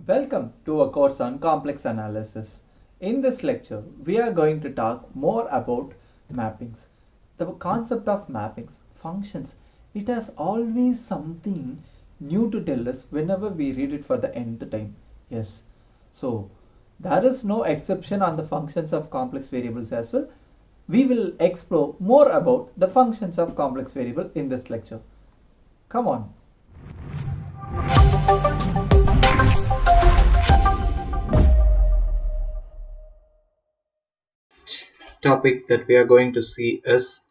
Welcome to a course on complex analysis. In this lecture, we are going to talk more about mappings. The concept of mappings, functions, it has always something new to tell us whenever we read it for the nth time. Yes, so there is no exception on the functions of complex variables as well. We will explore more about the functions of complex variable in this lecture. Come on. Topic that we are going to see is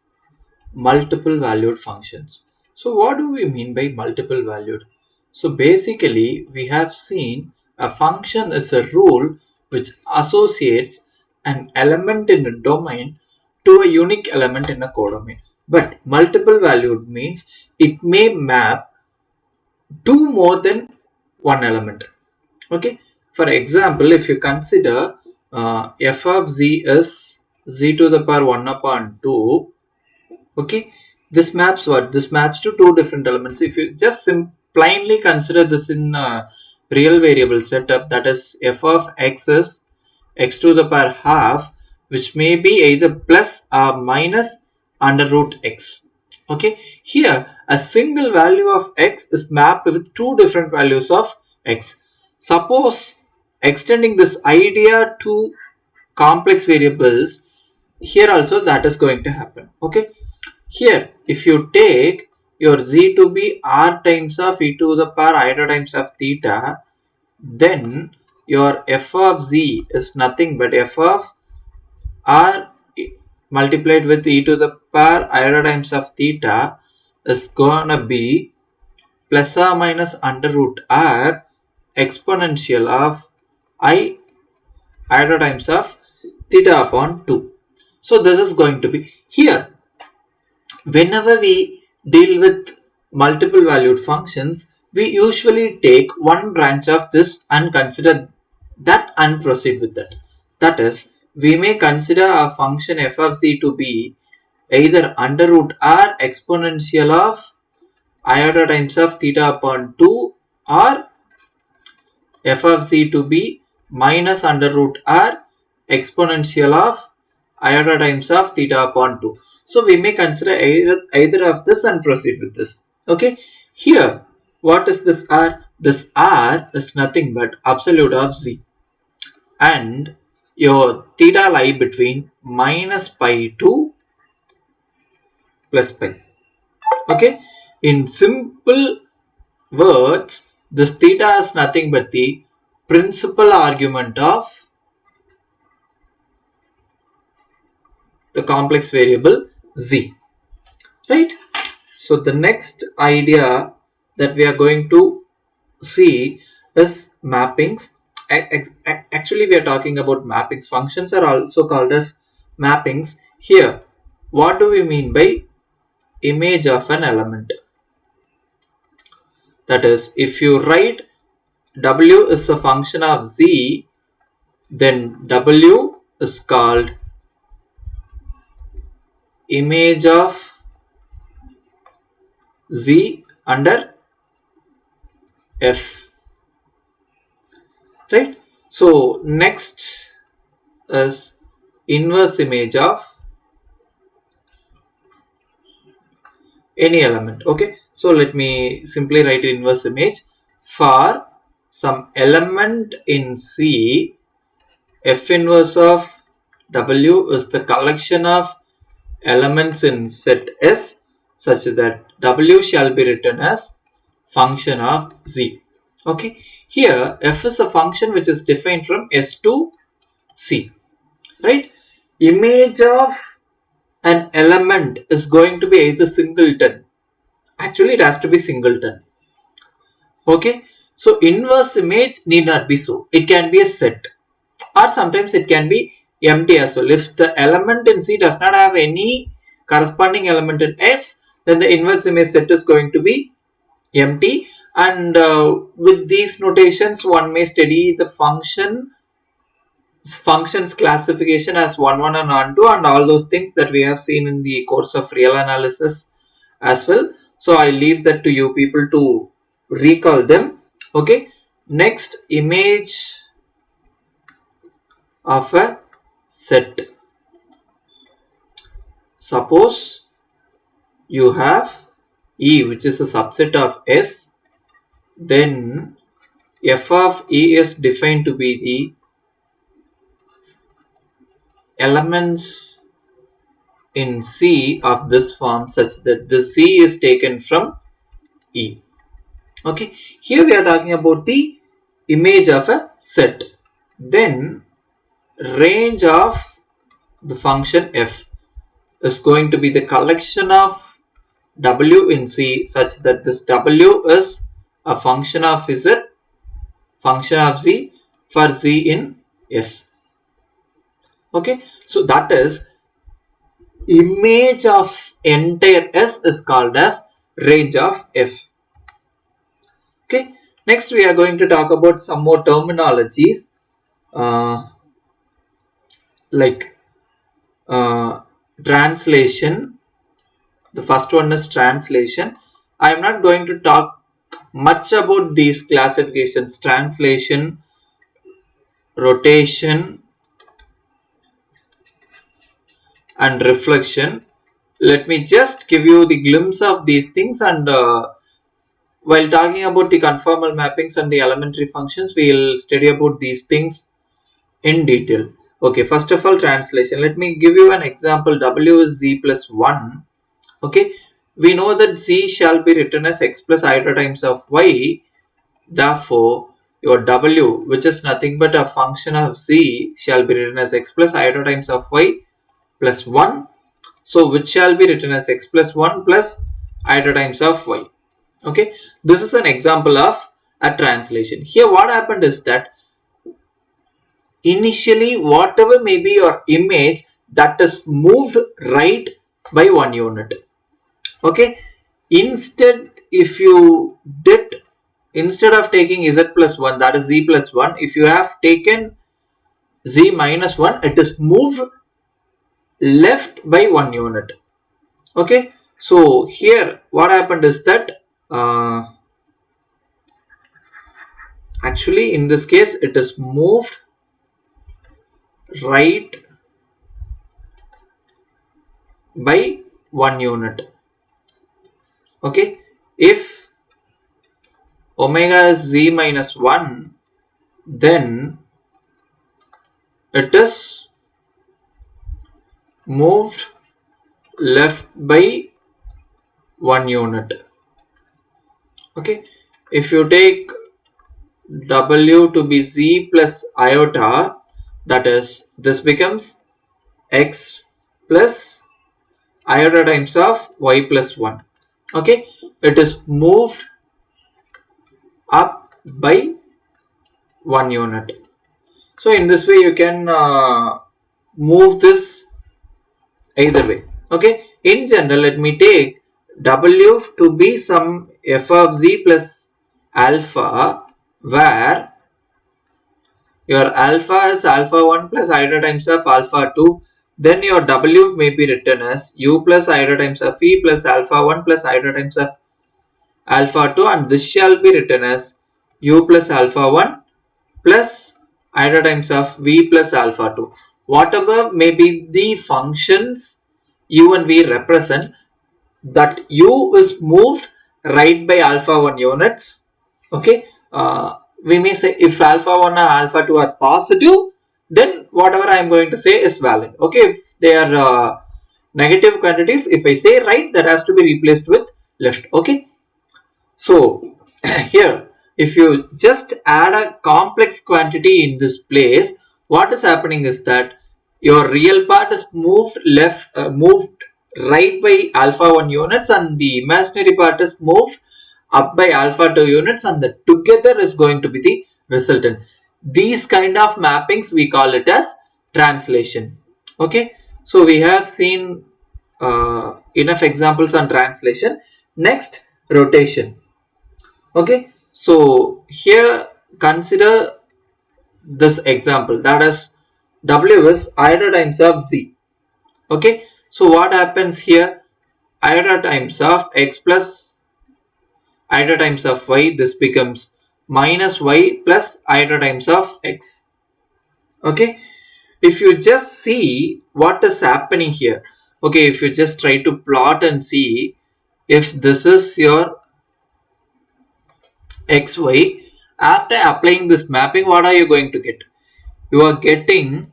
multiple valued functions. So what do we mean by multiple valued? So basically we have seen a function is a rule which associates an element in a domain to a unique element in a codomain. But multiple valued means it may map to more than one element. Okay, for example, if you consider f of z is z to the power 1 upon 2. Okay, this maps what? This maps to two different elements. If you just plainly consider this in real variable setup, that is f of x is x to the power half, which may be either plus or minus under root x. Okay, here a single value of x is mapped with two different values of x. Suppose extending this idea to complex variables, here also that is going to happen. Okay, here if you take your z to be r times of e to the power iota times of theta, then your f of z is nothing but f of r multiplied with e to the power iota times of theta is gonna be plus or minus under root r exponential of I iota times of theta upon 2. So this is going to be here. Whenever we deal with multiple valued functions, we usually take one branch of this and consider that and proceed with that. That is, we may consider a function f of z to be either under root r exponential of iota times of theta upon 2, or f of z to be minus under root r exponential of iota times of theta upon 2. So we may consider either of this and proceed with this. Okay, here what is this r? This r is nothing but absolute of z, and your theta lie between minus pi to plus pi. Okay, in simple words, this theta is nothing but the principal argument of the complex variable z, right? So the next idea that we are going to see is mappings. Actually, we are talking about mappings. Functions are also called as mappings. Here, what do we mean by image of an element? That is, if you write w is a function of z, then w is called image of z under f, right? So next is inverse image of any element. Okay, so let me simply write inverse image for some element in C. F inverse of W is the collection of elements in set S such that W shall be written as function of Z. Okay, here F is a function which is defined from S to C, right? Image of an element is going to be either singleton. Actually, it has to be singleton. Okay, so inverse image need not be so. It can be a set, or sometimes it can be empty as well. If the element in C does not have any corresponding element in S, then the inverse image set is going to be empty. And with these notations, one may study the functions classification as 1, 1 and 1, 2, and all those things that we have seen in the course of real analysis as well. So I leave that to you people to recall them. Okay, Next, image of a set. Suppose you have E, which is a subset of S, then f of E is defined to be the elements in C of this form such that the C is taken from E. Okay, here we are talking about the image of a set. Then range of the function f is going to be the collection of w in C such that this w is a function of z, function of z for z in S. Okay, so that is image of entire S is called as range of f. Okay, next we are going to talk about some more terminologies like translation. The first one is translation. I am not going to talk much about these classifications: translation, rotation, and reflection. Let me just give you the glimpse of these things, and while talking about the conformal mappings and the elementary functions, we will study about these things in detail. Okay, first of all, translation. Let me give you an example. W is z plus 1. Okay, we know that z shall be written as x plus iota times of y. Therefore, your w, which is nothing but a function of z, shall be written as x plus iota times of y plus 1. So, which shall be written as x plus 1 plus iota times of y. Okay, this is an example of a translation. Here, what happened is that initially whatever may be your image, that is moved right by 1 unit. Okay, instead if you did, instead of taking z plus 1, that is z plus 1, if you have taken z minus 1, it is moved left by 1 unit. Okay, so here what happened is that actually in this case it is moved right by 1 unit. Okay, if omega is z minus 1, then it is moved left by 1 unit. Okay, if you take w to be z plus iota, that is, this becomes x plus iota times of y plus 1. Okay, it is moved up by 1 unit. So in this way you can move this either way. Okay, in general, let me take w to be some f of z plus alpha, where your alpha is alpha 1 plus iota times of alpha 2. Then your w may be written as u plus iota times of e plus alpha 1 plus iota times of alpha 2, and this shall be written as u plus alpha 1 plus iota times of v plus alpha 2. Whatever may be the functions u and v represent, that u is moved right by alpha 1 units. Okay, we may say if alpha 1 and alpha 2 are positive, then whatever I am going to say is valid. Okay, if they are negative quantities, if I say right, that has to be replaced with left. Okay, so here if you just add a complex quantity in this place, what is happening is that your real part is moved moved right by alpha 1 units, and the imaginary part is moved up by alpha 2 units, and the together is going to be the resultant. These kind of mappings we call it as translation. Okay, so we have seen enough examples on translation. Next, rotation. Okay, so here consider this example, that is w is iota times of z. Okay, so what happens here? Iota times of x plus iota times of y, this becomes minus y plus iota times of x. Okay, if you just see what is happening here, okay, if you just try to plot and see if this is your xy, after applying this mapping, what are you going to get? You are getting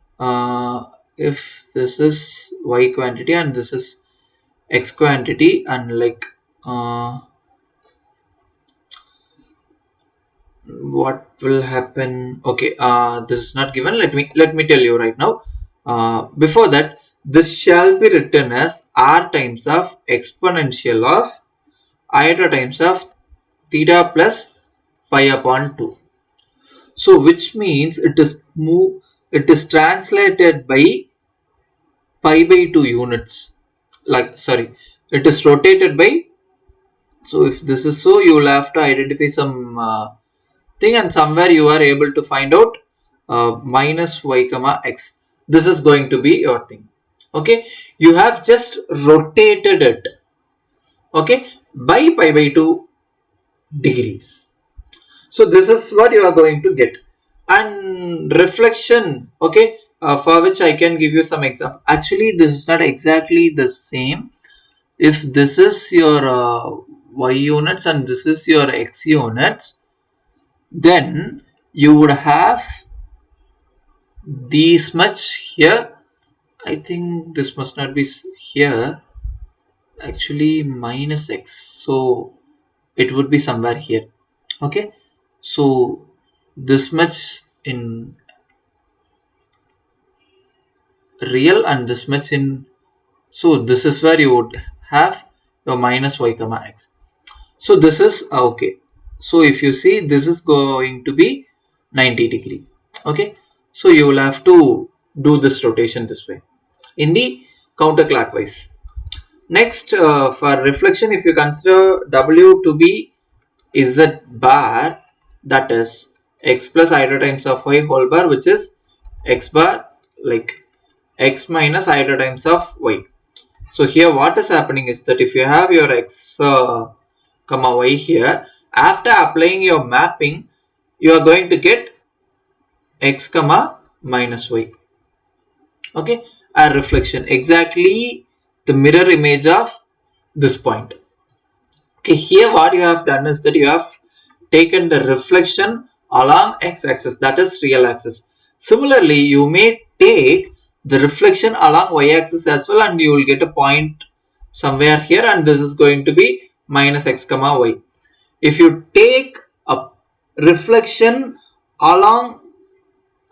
if this is y quantity and this is x quantity, and like what will happen? Okay, this is not given. Let me tell you right now. Before that, this shall be written as r times of exponential of iota times of theta plus pi upon 2. So which means it is translated by pi by 2 units, like, sorry, it is rotated by, so if this is so, you will have to identify some thing, and somewhere you are able to find out minus y comma x. This is going to be your thing. Okay, you have just rotated it, okay, by pi by 2 degrees. So this is what you are going to get. And reflection, okay, for which I can give you some example. Actually, this is not exactly the same. If this is your y units and this is your x units, then you would have these much here. I think this must not be here. Actually, minus x. So it would be somewhere here. Okay. So this much in real and this much in, so this is where you would have your minus y comma x. So this is okay. So if you see, this is going to be 90 degree. Okay, so you will have to do this rotation this way in the counterclockwise. Next, for reflection, if you consider w to be z bar, that is x plus iota times of y whole bar, which is x bar, like x minus iota times of y. So here what is happening is that if you have your x comma y here, after applying your mapping, you are going to get x comma minus y. Okay, a reflection, exactly the mirror image of this point. Okay, here what you have done is that you have taken the reflection along x-axis, that is real axis. Similarly, you may take the reflection along y-axis as well, and you will get a point somewhere here, and this is going to be minus x comma y. If you take a reflection along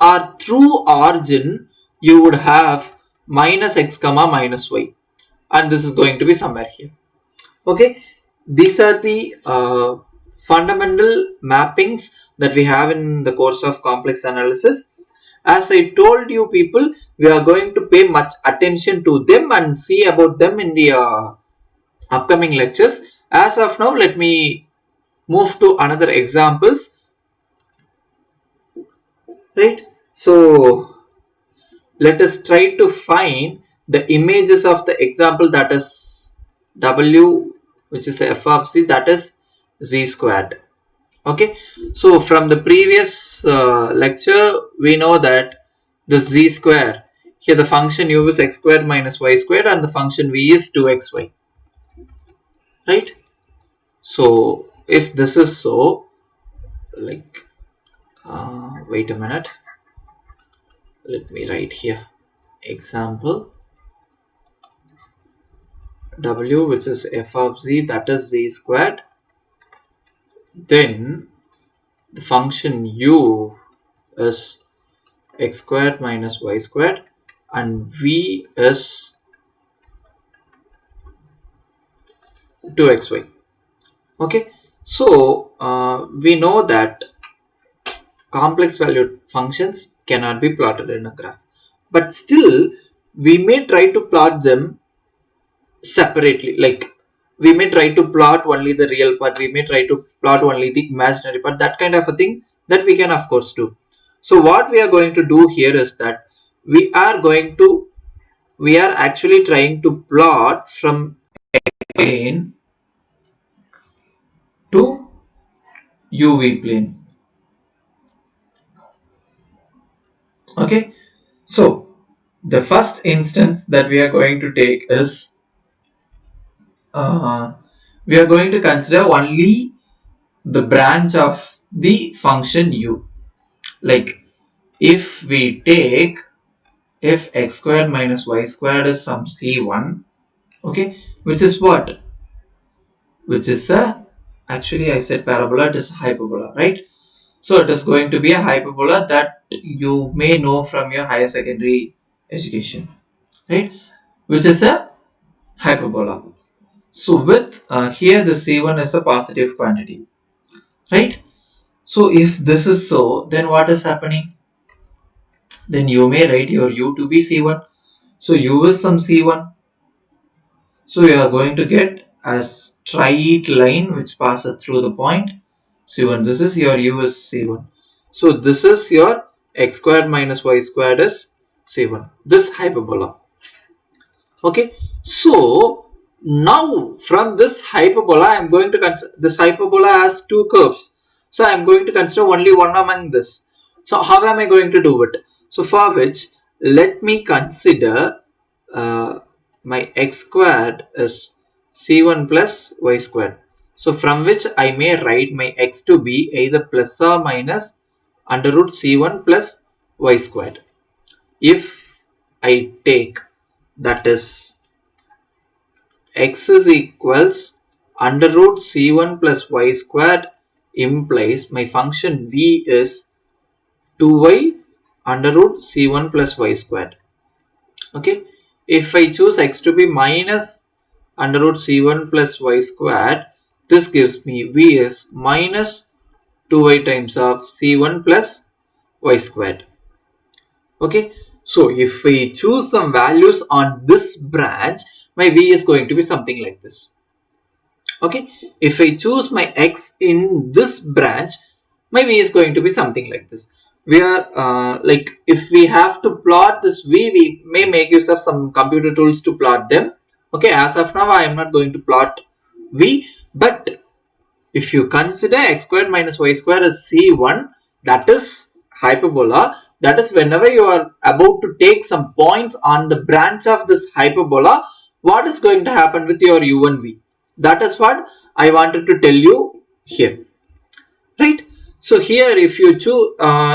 or through origin, you would have minus x comma minus y, and this is going to be somewhere here. Okay, these are the fundamental mappings that we have in the course of complex analysis. As I told you people, we are going to pay much attention to them and see about them in the upcoming lectures. As of now, let me move to another examples. Right, so let us try to find the images of the example, that is w, which is f of z, that is z squared. Okay, so from the previous lecture, we know that the z square, here the function u is x squared minus y squared, and the function v is 2xy. Right, so if this is so, like wait a minute, let me write here example w, which is f of z, that is z squared, then the function u is x squared minus y squared, and v is 2xy. Okay, so we know that complex valued functions cannot be plotted in a graph, but still we may try to plot them separately. Like, we may try to plot only the real part, we may try to plot only the imaginary part, that kind of a thing that we can of course do. So what we are going to do here is that we are actually trying to plot from plane to UV plane. Okay, so the first instance that we are going to take is uh, we are going to consider only the branch of the function u. Like if we take if x squared minus y squared is some c1, okay, which is what? Which is a, actually I said parabola, it is hyperbola, right? So it is going to be a hyperbola that you may know from your higher secondary education, right? Which is a hyperbola. So with here the c1 is a positive quantity, right? So if this is so, then what is happening? Then you may write your u to be c1. So u is some c1. So you are going to get a straight line which passes through the point c1. This is your u is c1. So this is your x squared minus y squared is c1. This hyperbola. Okay. So now from this hyperbola, I am going to consider this hyperbola has two curves. So I am going to consider only one among this. So how am I going to do it? So for which, let me consider my x squared is c1 plus y squared. So from which I may write my x to be either plus or minus under root c1 plus y squared. If I take, that is, x is equals under root c1 plus y squared, implies my function v is 2y under root c1 plus y squared. Okay, if I choose x to be minus under root c1 plus y squared, this gives me v is minus 2y times of c1 plus y squared. Okay, so if we choose some values on this branch, my v is going to be something like this. Okay, if I choose my x in this branch, my v is going to be something like this. We are like, if we have to plot this v, we may make use of some computer tools to plot them. Okay, as of now I am not going to plot v, but if you consider x squared minus y squared as c1, that is hyperbola. That is, whenever you are about to take some points on the branch of this hyperbola, what is going to happen with your u and v? That is what I wanted to tell you here, right? So here, if you choose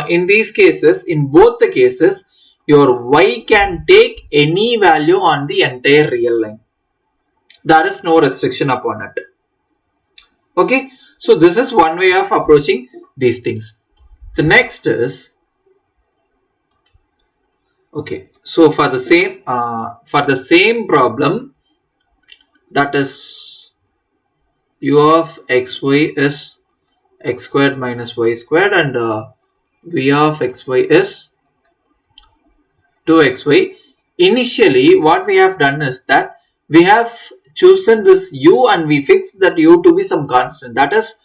in these cases, in both the cases, your y can take any value on the entire real line. There is no restriction upon it. Okay, so this is one way of approaching these things. The next is, okay, so for the same problem, that is u of xy is x squared minus y squared, and v of xy is 2xy. Initially what we have done is that we have chosen this u and we fixed that u to be some constant. That is,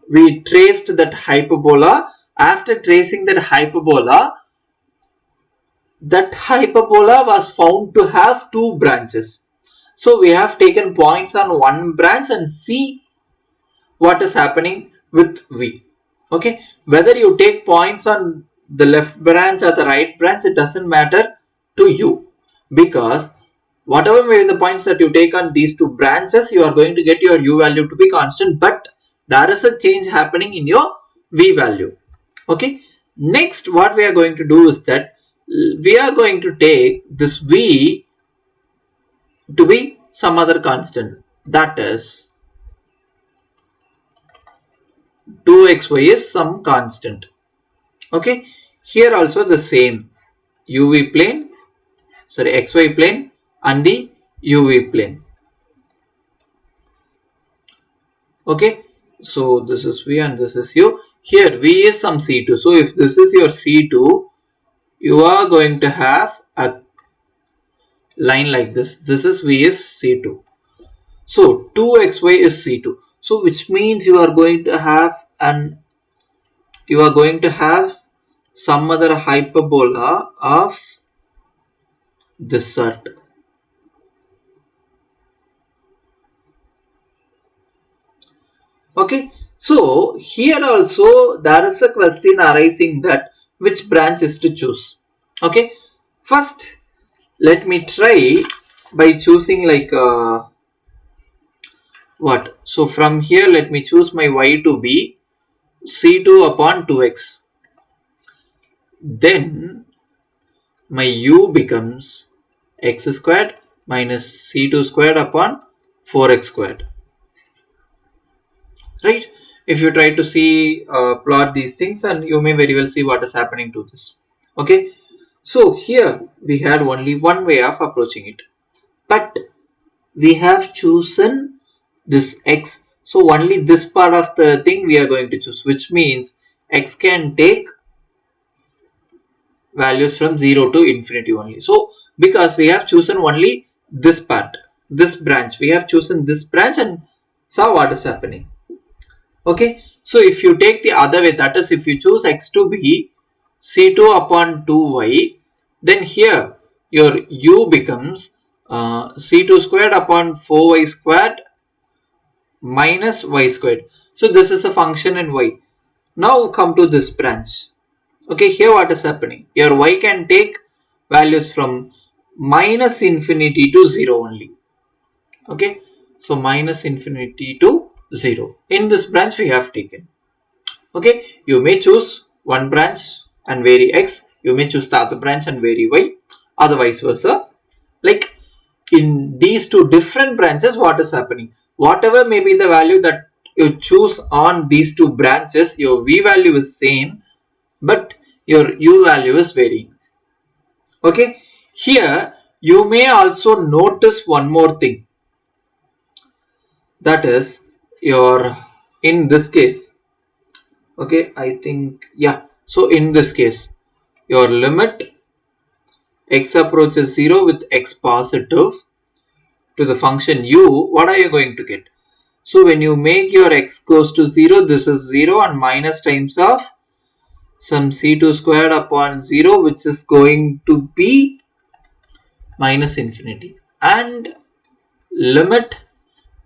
we traced that hyperbola. After tracing that hyperbola was found to have two branches. So we have taken points on one branch and see what is happening with v. Okay, whether you take points on the left branch or the right branch, it doesn't matter to you, because whatever may be the points that you take on these two branches, you are going to get your u value to be constant, but there is a change happening in your v value. Okay, next what we are going to do is that we are going to take this v to be some other constant, that is 2xy is some constant. Okay, here also the same, uv plane, sorry, xy plane and the uv plane. Okay, so this is v and this is u. Here v is some c2. So if this is your c2, you are going to have a line like this. This is v is c2. So 2xy is c2. So which means you are going to have some other hyperbola of this sort. Okay, so here also there is a question arising that which branch is to choose. Okay, first let me try by choosing like what. So from here let me choose my y to be c2 upon 2x. Then my u becomes x squared minus c2 squared upon 4x squared. Right? If you try to see plot these things, and you may very well see what is happening to this. Okay, so here we had only one way of approaching it, but we have chosen this x, so only this part of the thing we are going to choose, which means x can take values from 0 to infinity only. So because we have chosen only this part, this branch, we have chosen this branch and saw what is happening. Okay, so if you take the other way, that is if you choose x to be c2 upon 2y, then here your u becomes c2 squared upon 4y squared minus y squared. So this is a function in y. Now come to this branch. Okay, here what is happening? Your y can take values from minus infinity to 0 only. Okay, so minus infinity to 0. In this branch we have taken. Okay, you may choose one branch and vary x. You may choose the other branch and vary y. Otherwise versa. Like in these two different branches, what is happening? Whatever may be the value that you choose on these two branches, your v value is same, but your u value is varying. Okay, here you may also notice one more thing, that is your, in this case, okay, I think, yeah, so in this case your limit x approaches 0 with x positive to the function u, what are you going to get? So when you make your x goes to 0, this is 0 and minus times of some c2 squared upon 0, which is going to be minus infinity, and limit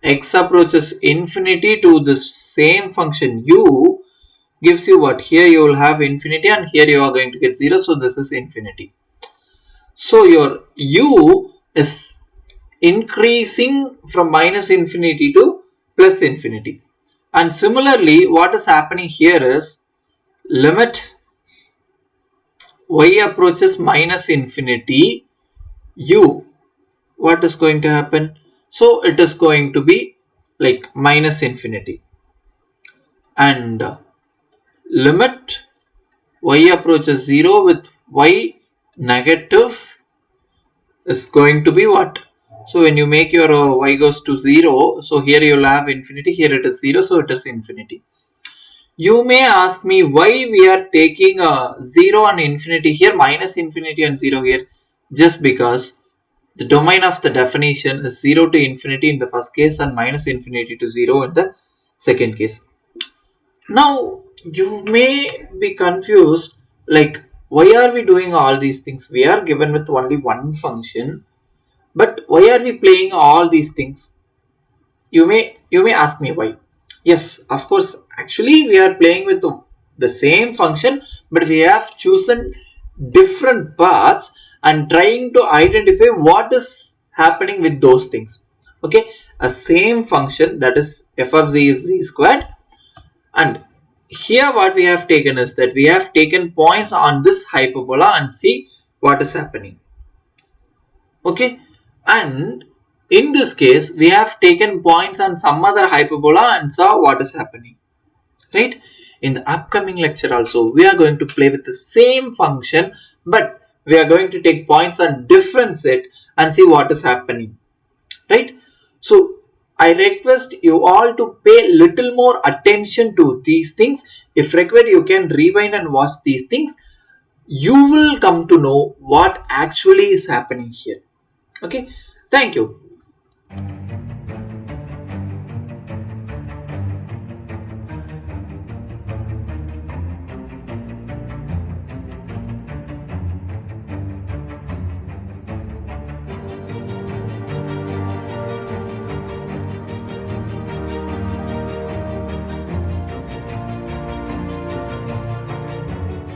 x approaches infinity to the same function u gives you what? Here you will have infinity and here you are going to get 0, so this is infinity. So your u is increasing from minus infinity to plus infinity. And similarly, what is happening here is limit y approaches minus infinity u. What is going to happen? So it is going to be like minus infinity. And limit y approaches 0 with y negative is going to be what? So when you make your y goes to 0, so here you will have infinity, here it is 0, so it is infinity. You may ask me why we are taking 0 and infinity here, minus infinity and 0 here, just because the domain of the definition is 0 to infinity in the first case and minus infinity to 0 in the second case. Now you may be confused, like why are we doing all these things? We are given with only one function, but why are we playing all these things? You may ask me why. Yes, of course, actually we are playing with the same function, but we have chosen different paths and trying to identify what is happening with those things. Okay, a same function, that is f of z is z squared, and here what we have taken is that we have taken points on this hyperbola and see what is happening. Okay, and in this case we have taken points on some other hyperbola and saw what is happening. Right? In the upcoming lecture also we are going to play with the same function, but we are going to take points on different set and see what is happening. Right? So I request you all to pay little more attention to these things. If required, you can rewind and watch these things. You will come to know what actually is happening here. Okay, thank you.